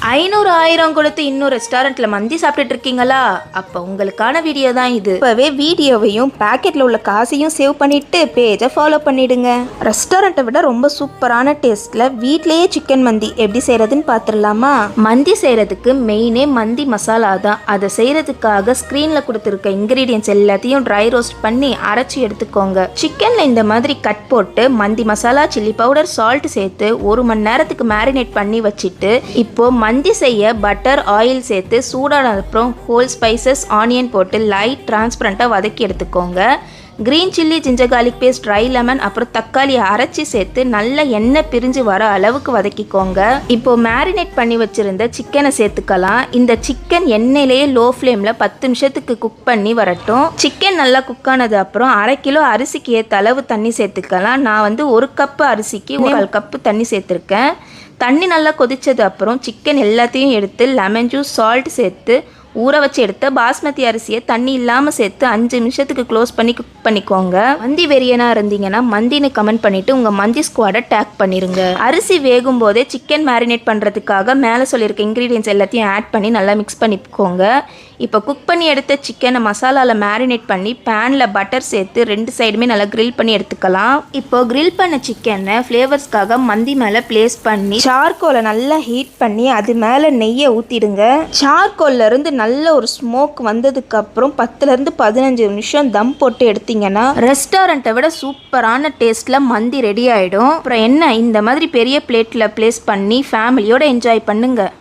500 1000 கொடுத்து இன்னும் ரெஸ்டாரண்ட்ல மந்தி சாப்பிட்டுட்டு இருக்கீங்களா? அப்ப உங்களுக்கான வீடியோ தான் இது. இப்பவே வீடியோவையும் பாக்கெட்ல உள்ள காசையும் சேவ் பண்ணிட்டு பேஜை ஃபாலோ பண்ணிடுங்க. ரெஸ்டாரண்ட்டை விட ரொம்ப சூப்பரான டேஸ்ட்ல வீட்லயே சிக்கன் மந்தி எப்படி செய்யறதுன்னு பாத்துடலாமா? மந்தி செய்யறதுக்கு மெயினே மந்தி மசாலா தான். அதை செய்யறதுக்காக ஸ்கிரீன்ல கொடுத்துருக்க இன்கிரீடியன்ஸ் எல்லாத்தையும் ட்ரை ரோஸ்ட் பண்ணி அரைச்சி எடுத்துக்கோங்க. சிக்கன்ல இந்த மாதிரி கட் போட்டு மந்தி மசாலா, சில்லி பவுடர், சால்ட் சேர்த்து 1 மணி நேரத்துக்கு மேரினேட் பண்ணி வச்சுட்டு இப்போ மந்தி செய்ய பட்டர், ஆயில் சேர்த்து சூடான அப்புறம் ஹோல் ஸ்பைசஸ், ஆனியன் போட்டு லைட் டிரான்ஸ்பரண்ட்டாக வதக்கி எடுத்துக்கோங்க. Green chilli, ginger garlic paste, dry lemon அப்புறம் தக்காளியை அரைச்சி சேர்த்து நல்ல எண்ணெய் பிரிஞ்சு வர அளவுக்கு வதக்கிக்கோங்க. இப்போ மேரினேட் பண்ணி வச்சிருந்த சிக்கனை சேர்த்துக்கலாம். இந்த சிக்கன் எண்ணெயிலேயே லோ ஃப்ளேம்ல 10 நிமிஷத்துக்கு குக் பண்ணி வரட்டும். சிக்கன் நல்லா குக் ஆனது அப்புறம் 1/2 கிலோ அரிசிக்கு ஏற்ற அளவு தண்ணி சேர்த்துக்கலாம். நான் 1 கப்பு அரிசிக்கு 1/4 கப்பு தண்ணி சேர்த்துருக்கேன். தண்ணி நல்லா கொதிச்சது அப்புறம் சிக்கன் எல்லாத்தையும் எடுத்து லெமன் ஜூஸ், சால்ட் சேர்த்து ஊற வச்சு எடுத்த பாஸ்மதி அரிசியை தண்ணி இல்லாமல் சேர்த்து 5 நிமிஷத்துக்கு க்ளோஸ் பண்ணி குக் பண்ணிக்கோங்க. மந்தி வெறியனாக இருந்தீங்கன்னா மந்தின்னு கமெண்ட் பண்ணிவிட்டு உங்கள் மந்தி ஸ்குவாடை டேக் பண்ணிடுங்க. அரிசி வேகும் போதே சிக்கன் மேரினேட் பண்ணுறதுக்காக மேலே சொல்லியிருக்க இன்க்ரீடியன்ஸ் எல்லாத்தையும் ஆட் பண்ணி நல்லா மிக்ஸ் பண்ணிக்கோங்க. இப்போ குக் பண்ணி எடுத்த சிக்கனை மசாலாவில் மேரினேட் பண்ணி பேனில் பட்டர் சேர்த்து 2 சைடுமே நல்லா கிரில் பண்ணி எடுத்துக்கலாம். இப்போ கிரில் பண்ண சிக்கனை ஃப்ளேவர்ஸ்க்காக மந்தி மேலே ப்ளேஸ் பண்ணி சார்கோலை நல்லா ஹீட் பண்ணி அது மேலே நெய்யை ஊற்றிடுங்க. சார்கோல்லேருந்து நல்ல ஒரு ஸ்மோக் வந்ததுக்கப்புறம் 10 to 15 நிமிஷம் தம் போட்டு எடுத்தீங்கன்னா ரெஸ்டாரண்ட்டை விட சூப்பரான டேஸ்ட்டில் மந்தி ரெடி ஆகிடும். அப்புறம் என்ன, இந்த மாதிரி பெரிய பிளேட்டில் ப்ளேஸ் பண்ணி ஃபேமிலியோடு என்ஜாய் பண்ணுங்கள்.